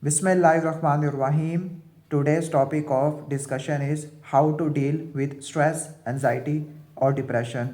Bismillahirrahmanirrahim. Today's topic of discussion is how to deal with stress, anxiety और depression.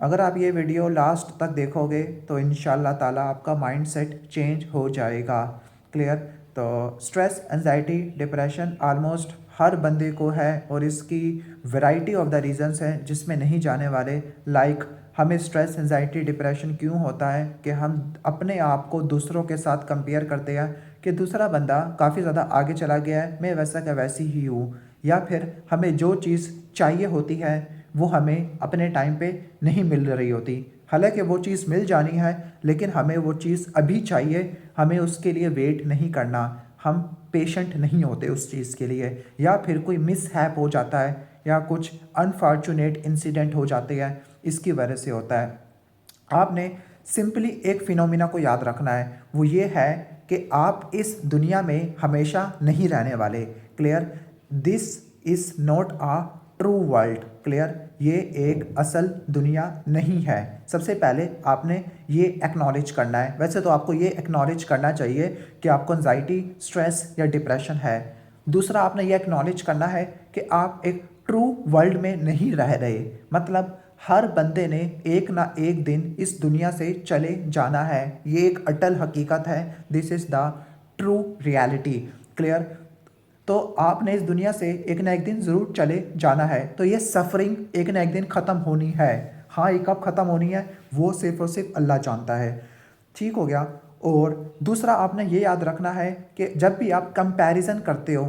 अगर आप ये video last तक देखोगे तो इंशाल्लाह ताला आपका माइंडसेट चेंज हो जाएगा। क्लियर? तो स्ट्रेस, एंजाइटी, डिप्रेशन ऑलमोस्ट हर बंदे को है और इसकी वैरायटी ऑफ द रीजंस हैं जिसमें नहीं जाने वाले। लाइक हमें स्ट्रेस, एंजाइटी, डिप्रेशन क्यों होता है कि हम अपने आप को दूसरों के साथ कंपेयर करते हैं कि दूसरा बंदा काफ़ी ज़्यादा आगे चला गया है, मैं वैसा का वैसी ही हूँ। या फिर हमें जो चीज़ चाहिए होती है वो हमें अपने टाइम पे नहीं मिल रही होती। हालांकि वो चीज़ मिल जानी है लेकिन हमें वो चीज़ अभी चाहिए, हमें उसके लिए वेट नहीं करना, हम पेशेंट नहीं होते उस चीज़ के लिए। या फिर कोई मिसहैप हो जाता है या कुछ अनफॉर्चुनेट इंसिडेंट हो जाते हैं, इसकी वजह से होता है। आपने सिंपली एक फिनोमिना को याद रखना है, वो ये है कि आप इस दुनिया में हमेशा नहीं रहने वाले। Clear? This is not a true world. Clear? ये एक असल दुनिया नहीं है। सबसे पहले आपने ये एक्नॉलेज करना है। वैसे तो आपको ये एक्नॉलेज करना चाहिए कि आपको एंजाइटी, स्ट्रेस या डिप्रेशन है। दूसरा, आपने ये एक्नॉलेज करना है कि आप एक ट्रू वर्ल्ड में नहीं रह रहे। मतलब हर बंदे ने एक ना एक दिन इस दुनिया से चले जाना है, ये एक अटल हकीकत है। This is the true reality. Clear? तो आपने इस दुनिया से एक ना एक दिन ज़रूर चले जाना है, तो ये सफरिंग एक ना एक दिन ख़त्म होनी है। हाँ, ये कब ख़त्म होनी है वो सिर्फ और सिर्फ अल्लाह जानता है। ठीक हो गया? और दूसरा, आपने ये याद रखना है कि जब भी आप कंपैरिजन करते हो,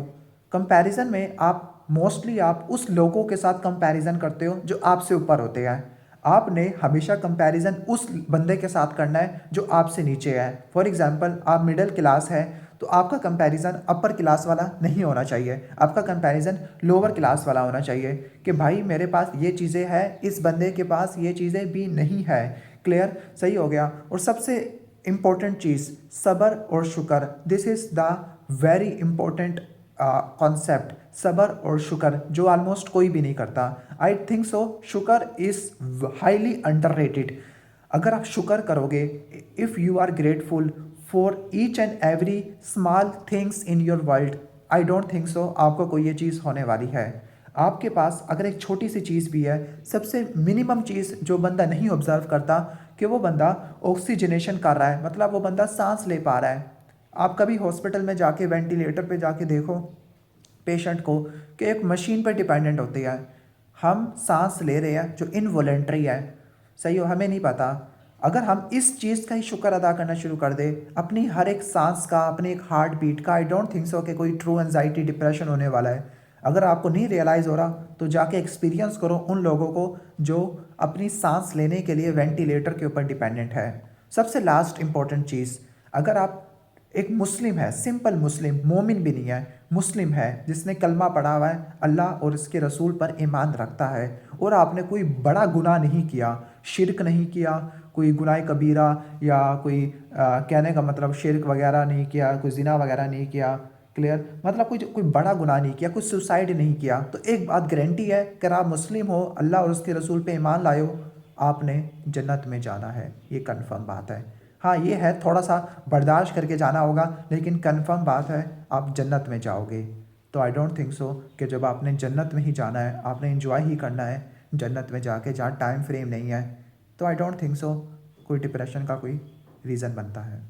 कंपैरिजन में आप मोस्टली आप उस लोगों के साथ कंपैरिजन करते हो जो आपसे ऊपर होते हैं। आपने हमेशा कंपैरिजन उस बंदे के साथ करना है जो आपसे नीचे है। फॉर एग्जांपल, आप मिडिल क्लास है तो आपका कंपैरिजन अपर क्लास वाला नहीं होना चाहिए, आपका कंपैरिजन लोअर क्लास वाला होना चाहिए कि भाई मेरे पास ये चीज़ें हैं, इस बंदे के पास ये चीज़ें भी नहीं है। क्लियर? सही हो गया? और सबसे इम्पोर्टेंट चीज़, सब्र और शुक्र। This is the very important concept, सब्र और शुक्र, जो ऑलमोस्ट कोई भी नहीं करता। आई थिंक सो शुक्र इज़ हाईली अंडररेटेड। अगर आप शुक्र करोगे, if you are grateful for each and every small things in your world, I don't think so आपको कोई ये चीज़ होने वाली है। आपके पास अगर एक छोटी सी चीज़ भी है, सबसे मिनिमम चीज़ जो बंदा नहीं ऑब्जर्व करता कि वो बंदा ऑक्सीजनेशन कर रहा है, मतलब वो बंदा सांस ले पा रहा है। आप कभी हॉस्पिटल में जाके वेंटिलेटर पे जाके देखो पेशेंट को कि एक मशीन पर डिपेंडेंट होती है। हम सांस ले रहे हैं जो इनवॉलेंट्री है। सही हो? हमें नहीं पता। अगर हम इस चीज़ का ही शुक्र अदा करना शुरू कर दे, अपनी हर एक सांस का, अपनी एक हार्ट बीट का, आई डोंट थिंक सो कि कोई ट्रू एंजाइटी, डिप्रेशन होने वाला है। अगर आपको नहीं रियलाइज़ हो रहा तो जाके एक्सपीरियंस करो उन लोगों को जो अपनी सांस लेने के लिए वेंटिलेटर के ऊपर डिपेंडेंट है। सबसे लास्ट इंपॉर्टेंट चीज़, अगर आप एक मुस्लिम है, सिंपल मुस्लिम, मोमिन भी नहीं है, मुस्लिम है जिसने कलमा पढ़ा हुआ है, अल्लाह और इसके रसूल पर ईमान रखता है, और आपने कोई बड़ा गुनाह नहीं किया, शिरक नहीं किया, कोई गुनाह कबीरा या कोई कहने का मतलब शिरक वगैरह नहीं किया, कोई जिना वगैरह नहीं किया। क्लियर? मतलब कोई बड़ा गुनाह नहीं किया, कोई सुसाइड नहीं किया, तो एक बात गारंटी है कि आप मुस्लिम हो, अल्लाह और उसके रसूल पे ईमान लाए हो, आपने जन्नत में जाना है। ये कन्फर्म बात है। हाँ, ये है थोड़ा सा बर्दाश्त करके जाना होगा, लेकिन कन्फर्म बात है आप जन्नत में जाओगे। तो आई डोंट थिंक सो कि जब आपने जन्नत में ही जाना है, आपने एंजॉय ही करना है जन्नत में जाके, जहाँ टाइम फ्रेम नहीं है, तो आई डोंट थिंक सो कोई डिप्रेशन का कोई रीज़न बनता है।